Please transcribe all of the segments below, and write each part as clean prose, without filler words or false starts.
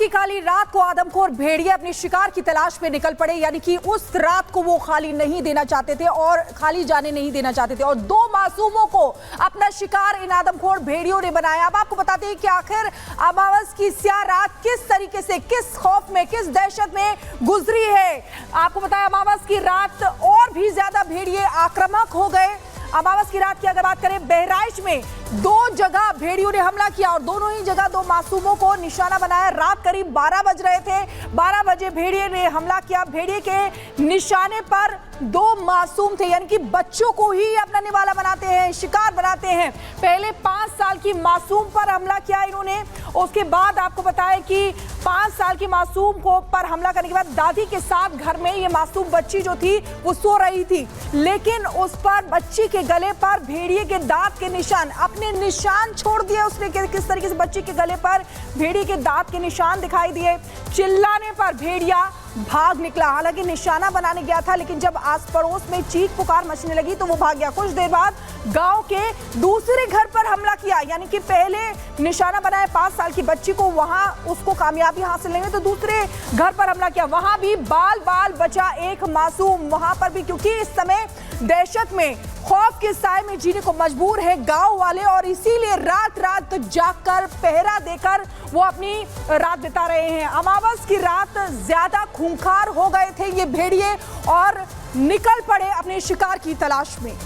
की काली रात को आदमखोर भेड़िए अपने शिकार की तलाश में निकल पड़े, यानी कि उस रात को वो खाली नहीं देना चाहते थे और खाली जाने नहीं देना चाहते थे और दो मासूमों को अपना शिकार इन आदमखोर भेड़ियों ने बनाया। अब आपको बताते हैं कि आखिर अमावस की स्या रात किस तरीके से, किस खौफ में, किस दहशत में गुजरी है। आपको बताया अमावस की रात और भी ज्यादा भेड़िए आक्रामक हो गए। अमावस की रात की अगर बात करें, बहराइच में दो जगह भेड़ियों ने हमला किया और दोनों ही जगह दो मासूमों को निशाना बनाया। रात करीब 12 बज रहे थे, 12 बजे भेड़िए ने हमला किया। भेड़िए के निशाने पर दो मासूम थे, यानी कि बच्चों को ही अपना निवाला बनाते हैं, शिकार बनाते हैं। पहले 5 साल की मासूम पर हमला किया इन्होंने। उसके बाद आपको बताया कि 5 साल की मासूम को पर हमला करने के बाद दादी के साथ घर में ये मासूम बच्ची जो थी वो सो रही थी, लेकिन उस पर बच्ची के गले पर भेड़िए के दांत के निशान, अपने निशान छोड़ दिए उसने। किस तरीके से बच्ची के गले पर भेड़िए के दांत के निशान दिखाई दिए। चिल्लाने पर भेड़िया भाग निकला। हालांकि निशाना बनाने गया था, लेकिन जब आस पड़ोस में चीख पुकार मचने लगी तो वो भाग गया। कुछ देर बाद गांव के दूसरे घर पर हमला किया, यानी कि पहले निशाना बनाया 5 साल की बच्ची को, वहां उसको कामयाबी हासिल नहीं हुई तो दूसरे घर पर हमला किया। वहां भी बाल बाल बचा एक मासूम। वहां पर भी क्योंकि इस समय दहशत में, खौफ के साए में जीने को मजबूर है गांव वाले और इसीलिए रात रात जागकर पहरा देकर वो अपनी रात बिता रहे हैं। अमावस की रात ज्यादा खूंखार हो गए थे ये भेड़िए और निकल पड़े अपने शिकार की तलाश में।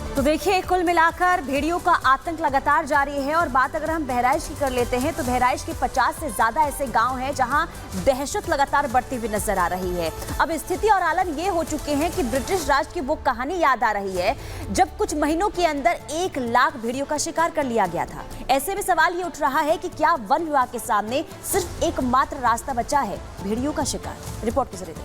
तो देखिए, कुल मिलाकर भेड़ियों का आतंक लगातार जारी है। और बात अगर हम बहराइच की कर लेते हैं तो बहराइच के 50 से ज्यादा ऐसे गांव हैं जहां दहशत लगातार बढ़ती हुई नजर आ रही है। अब स्थिति और हालात ये हो चुके हैं कि ब्रिटिश राज की वो कहानी याद आ रही है जब कुछ महीनों के अंदर 1 लाख भेड़ियों का शिकार कर लिया गया था। ऐसे में सवाल ये उठ रहा है कि क्या वन विभाग के सामने सिर्फ एकमात्र रास्ता बचा है भेड़ियों का शिकार। रिपोर्ट के जरिए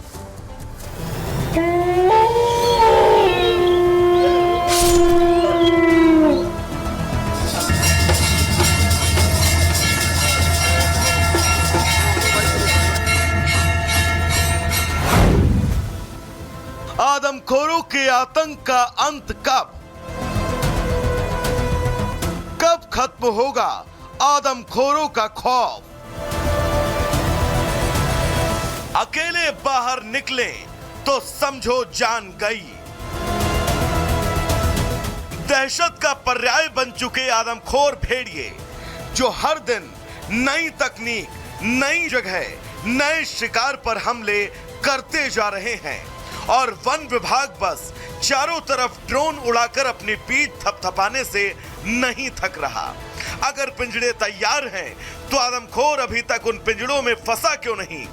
आदमखोरों के आतंक का अंत कब खत्म होगा आदमखोरों का खौफ। अकेले बाहर निकले तो समझो जान गई। दहशत का पर्याय बन चुके आदमखोर भेड़िए जो हर दिन नई तकनीक, नई जगह, नए शिकार पर हमले करते जा रहे हैं और वन विभाग बस चारों तरफ ड्रोन उड़ाकर अपनी पीठ थपथपाने से नहीं थक रहा। अगर पिंजड़े तैयार हैं तो आदमखोर अभी तक उन पिंजड़ों में फंसा क्यों नहीं?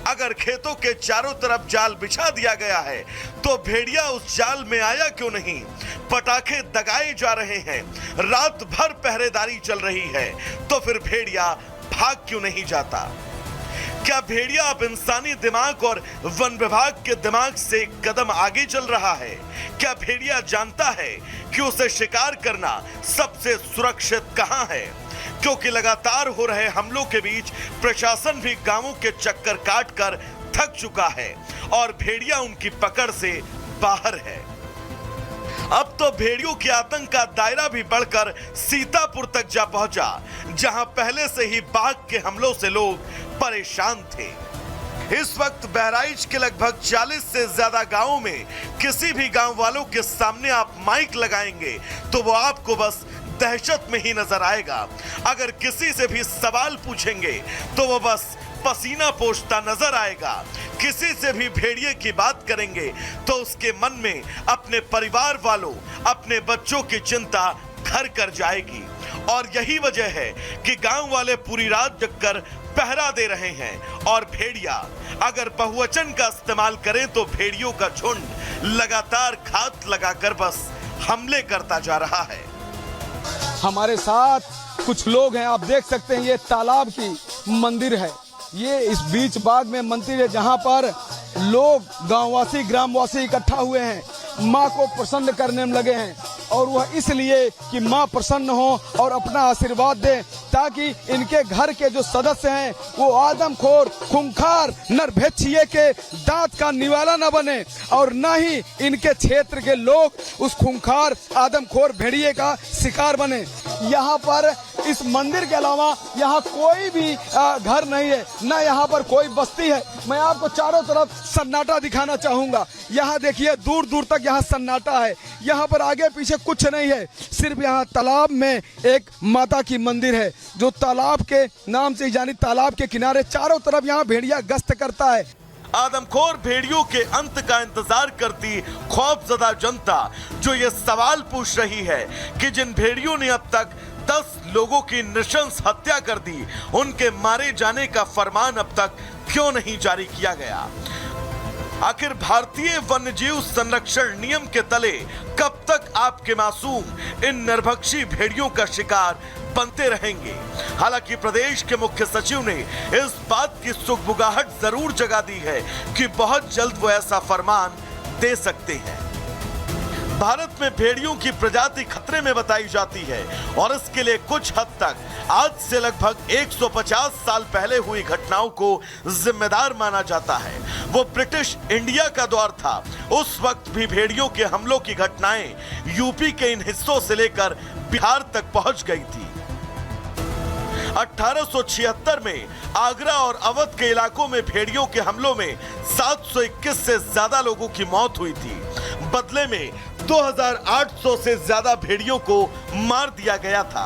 अगर खेतों के चारों तरफ जाल बिछा दिया गया है तो भेड़िया उस जाल में आया क्यों नहीं? पटाखे दगाए जा रहे हैं, रात भर पहरेदारी चल रही है, तो फिर भेड़िया भाग क्यों नहीं जाता? क्या भेड़िया अब इंसानी दिमाग और वन विभाग के दिमाग से एक कदम आगे चल रहा है? क्या भेड़िया जानता है कि उसे शिकार करना सबसे सुरक्षित कहां है? क्योंकि लगातार हो रहे हमलों के बीच प्रशासन भी गांवों के चक्कर काटकर थक चुका है और भेड़िया उनकी पकड़ से बाहर है। अब तो भेड़ियों के आतंक का दायरा भी बढ़कर सीतापुर तक जा पहुंचा, जहां पहले से ही बाघ के हमलों से लोग परेशान थे। इस वक्त बहराइच के लगभग 40 से ज्यादा गांवों में किसी भी गांव वालों के सामने आप माइक लगाएंगे तो वो आपको बस दहशत में ही नजर आएगा। अगर किसी से भी सवाल पूछेंगे तो वो बस पसीना पोंछता नजर आएगा। किसी से भी भेड़िए की बात करेंगे तो उसके मन में अपने परिवार वालों, अपने बच्चों की चिंता घर कर जाएगी। और यही वजह है कि गांव वाले पूरी रात जगकर पहरा दे रहे हैं और भेड़िया अगर बहुवचन का इस्तेमाल करें तो भेड़ियों का झुंड लगातार घात लगाकर बस हमले करता जा रहा है। हमारे साथ कुछ लोग हैं, आप देख सकते हैं ये तालाब की मंदिर है, ये इस बीच बाग में मंदिर है जहां पर लोग गांववासी, ग्रामवासी इकट्ठा हुए हैं, माँ को प्रसन्न करने में लगे हैं और वह इसलिए कि माँ प्रसन्न हो और अपना आशीर्वाद दे। ताकि इनके घर के जो सदस्य हैं वो आदमखोर खूंखार नरभक्षिये के दांत का निवाला न बने और न ही इनके क्षेत्र के लोग उस खूंखार आदमखोर भेड़िए का शिकार बने। यहाँ पर इस मंदिर के अलावा यहाँ कोई भी घर नहीं है, न यहाँ पर कोई बस्ती है। मैं आपको चारों तरफ सन्नाटा दिखाना चाहूंगा। यहाँ देखिए दूर दूर तक यहाँ सन्नाटा है, यहाँ पर आगे पीछे कुछ नहीं है, सिर्फ यहाँ तालाब में एक माता की मंदिर है जो तालाब के नाम से यानी तालाब के किनारे चारों तरफ यहाँ भेड़िया गश्त करता है। आदमखोर भेड़ियों के अंत का इंतजार करती खौफजदा जनता जो ये सवाल पूछ रही है कि जिन भेड़ियों ने अब तक 10 लोगों की नृशंस हत्या कर दी, उनके मारे जाने का फरमान अब तक क्यों नहीं जारी किया गया? आखिर भारतीय वन्यजीव संरक्षण नियम के तले कब तक आपके मासूम इन नरभक्षी भेड़ियों का शिकार बनते रहेंगे? हालांकि प्रदेश के मुख्य सचिव ने इस बात की सुगबुगाहट जरूर जगा दी है कि बहुत जल्द वो ऐसा फरमान दे सकते हैं। भारत में भेड़ियों की प्रजाति खतरे में बताई जाती है और इसके लिए कुछ हद तक आज से लगभग 150 साल पहले हुई घटनाओं को जिम्मेदार माना जाता है। वो ब्रिटिश इंडिया का दौर था। उस वक्त भी भेड़ियों के हमलों की घटनाएं यूपी के इन हिस्सों से लेकर बिहार तक पहुंच गई थी। 1876 में आगरा और अवध के इलाकों में भेड़ियों के हमलों में 721 से ज्यादा लोगों की मौत हुई थी। बदले में 2800 से ज्यादा भेड़ियों को मार दिया गया था।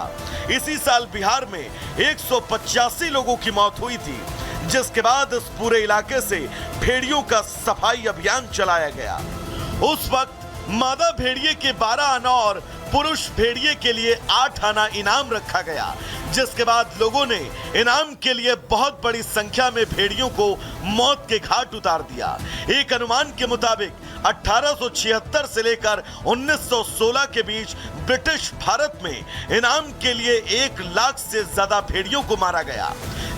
इसी साल बिहार में 185 लोगों की मौत हुई थी, जिसके बाद इस पूरे इलाके से भेड़ियों का सफाई अभियान चलाया गया। उस वक्त मादा भेड़िए के 12 आना और पुरुष भेड़िए के लिए 8 आना इनाम रखा गया, जिसके बाद लोगों ने इनाम के लिए बहुत बड़ी संख्या में भेड़ियों को मौत के घाट उतार दिया। एक अनुमान के मुताबिक 1876 से लेकर 1916 के बीच ब्रिटिश भारत में इनाम के लिए 1 लाख से ज्यादा भेड़ियों को मारा गया।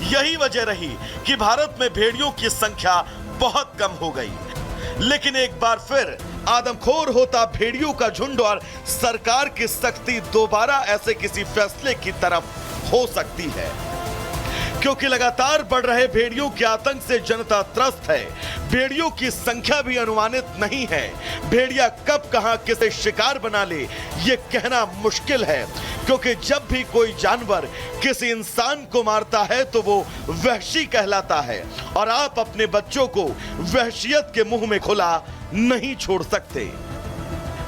यही वजह रही कि भारत में भेड़ियों की संख्या बहुत कम हो गई। लेकिन एक बार फिर आदमखोर होता भेड़ियों का झुंड और सरकार की सख्ती दोबारा ऐसे किसी फैसले की तरफ हो सकती है, क्योंकि लगातार बढ़ रहे भेड़ियों के आतंक से जनता त्रस्त है। भेड़ियों की संख्या भी अनुमानित नहीं है। भेड़िया कब कहां किसे शिकार बना ले ये कहना मुश्किल है, क्योंकि जब भी कोई जानवर किसी इंसान को मारता है तो वो वहशी कहलाता है और आप अपने बच्चों को वहशियत के मुंह में खुला नहीं छोड़ सकते।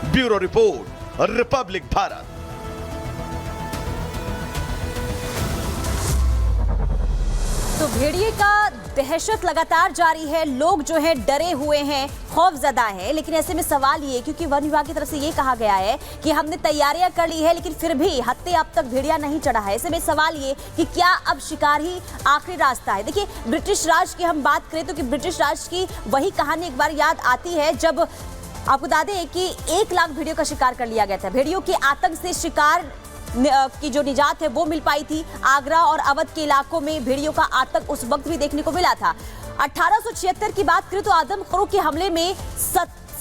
Bureau report, Republic Bharat. तो भेड़िए का दहशत लगातार जारी है। लोग जो है डरे हुए हैं, खौफजदा है। लेकिन ऐसे में सवाल ये, क्योंकि वन विभाग की तरफ से ये कहा गया है कि हमने तैयारियां कर ली है, लेकिन फिर भी हत्या अब तक भेड़िया नहीं चढ़ा है। ऐसे में सवाल ये कि क्या अब शिकार ही आखिरी रास्ता है? देखिए, ब्रिटिश राज की हम बात करें तो कि ब्रिटिश राज की वही कहानी एक बार याद आती है जब आपको बता दें कि 1 लाख भेड़ियों का शिकार कर लिया गया था। भेड़ियों के आतंक से शिकार की जो निजात है वो मिल पाई थी। आगरा और अवध के इलाकों में भेड़ियों का आतंक उस वक्त भी देखने को मिला था। 1876 की बात करें तो आदमखोरों के हमले में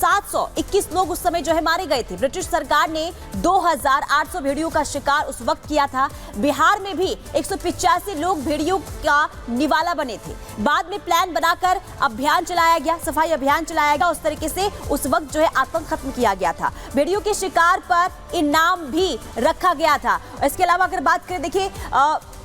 721 लोग उस समय जो है मारे गए थे। ब्रिटिश सरकार ने 2800 भेड़ियों का शिकार उस वक्त किया था। बिहार में भी 185 लोग भेड़ियों का निवाला बने थे। बाद में प्लान बनाकर अभियान चलाया गया, सफाई अभियान चलाया गया। उस तरीके से उस वक्त जो है आतंक खत्म किया गया था। भेड़ियों के शिकार पर इनाम भी रखा गया था। इसके अलावा अगर बात करें, देखिए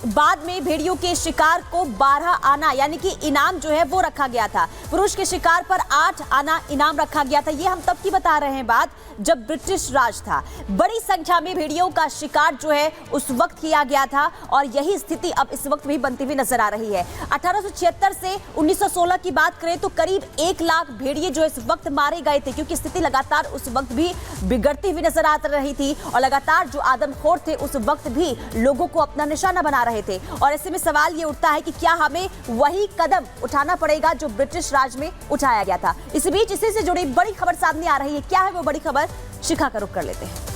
बाद में भेड़ियों के शिकार को 12 आना यानी कि इनाम जो है वो रखा गया था। पुरुष के शिकार पर 8 आना इनाम रखा गया था। ये हम तब की बता रहे हैं बात जब ब्रिटिश राज था। बड़ी संख्या में भेड़ियों का शिकार जो है उस वक्त किया गया था और यही स्थिति अब इस वक्त भी बनती हुई नजर आ रही है। 1876 से 1916 की बात करें तो करीब 1 लाख भेड़िए जो इस वक्त मारे गए थे, क्योंकि स्थिति लगातार उस वक्त भी बिगड़ती हुई नजर आ रही थी और लगातार जो आदमखोर थे उस वक्त भी लोगों को अपना निशाना बना रहे थे। और ऐसे में सवाल ये उठता है कि क्या हमें वही कदम उठाना पड़ेगा जो ब्रिटिश राज में उठाया गया था। इस बीच इसी से जुड़ी बड़ी खबर सामने आ रही है। क्या है वो बड़ी खबर, शिखा का रुख कर लेते हैं।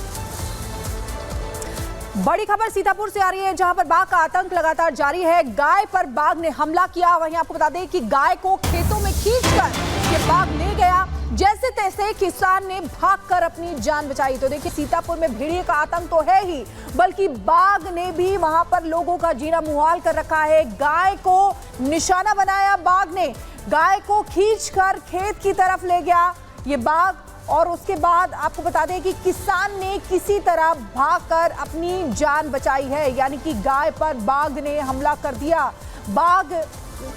बड़ी खबर सीतापुर से आ रही है, जहां पर बाघ का आतंक लगातार जारी है। गाय पर बाघ ने हमला किया। वहीं आपको बता दें कि गाय को खेतों में खींचकर ये बाघ ले गया जैसे तैसे किसान ने भागकर अपनी जान बचाई। तो देखिए, सीतापुर में भेड़िए का आतंक तो है ही, बल्कि बाघ ने भी वहां पर लोगों का जीना मुहाल कर रखा है। गाय को निशाना बनाया बाघ ने, गाय को खींचकर खेत की तरफ ले गया ये बाघ। और उसके बाद आपको बता दें कि किसान ने किसी तरह भागकर अपनी जान बचाई है, यानी कि गाय पर बाघ ने हमला कर दिया। बाघ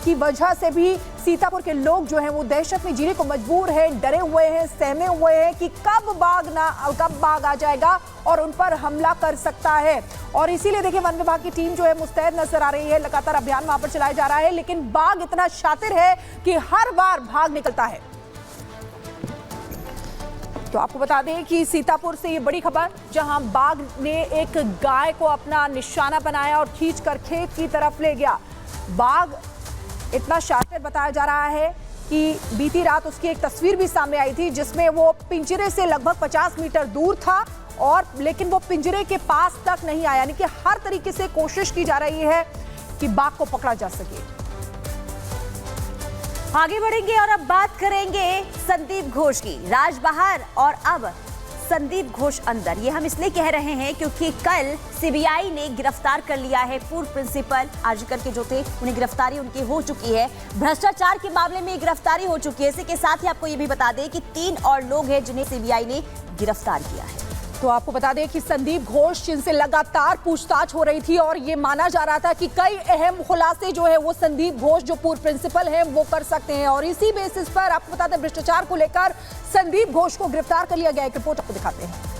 की वजह से भी सीतापुर के लोग जो हैं वो दहशत में जीने को मजबूर हैं, डरे हुए हैं, सहमे हुए हैं कि कब बाघ आ जाएगा और उन पर हमला कर सकता है। और इसीलिए देखिए, वन विभाग की टीम जो है मुस्तैद नजर आ रही है, लगातार अभियान वहां पर चलाया जा रहा है। लेकिन बाघ इतना शातिर है कि हर बार भाग निकलता है। तो आपको बता दें कि सीतापुर से ये बड़ी खबर, जहां बाघ ने एक गाय को अपना निशाना बनाया और खींचकर खेत की तरफ ले गया। बाघ इतना शातिर बताया जा रहा है कि बीती रात उसकी एक तस्वीर भी सामने आई थी, जिसमें वो पिंजरे से लगभग 50 मीटर दूर था, और लेकिन वो पिंजरे के पास तक नहीं आया। यानी कि हर तरीके से कोशिश की जा रही है कि बाघ को पकड़ा जा सके। आगे बढ़ेंगे और अब बात करेंगे संदीप घोष की। राज बाहर और अब संदीप घोष अंदर। ये हम इसलिए कह रहे हैं क्योंकि कल सीबीआई ने गिरफ्तार कर लिया है पूर्व प्रिंसिपल आरजीकर के जो थे, उन्हें गिरफ्तारी उनकी हो चुकी है। भ्रष्टाचार के मामले में गिरफ्तारी हो चुकी है। इसी के साथ ही आपको ये भी बता दें कि 3 और लोग हैं जिन्हें सीबीआई ने गिरफ्तार किया है। तो आपको बता दें कि संदीप घोष, जिनसे लगातार पूछताछ हो रही थी और ये माना जा रहा था कि कई अहम खुलासे जो है वो संदीप घोष जो पूर्व प्रिंसिपल हैं वो कर सकते हैं, और इसी बेसिस पर आपको बता दें भ्रष्टाचार को लेकर संदीप घोष को गिरफ्तार कर लिया गया। एक रिपोर्ट आपको दिखाते हैं।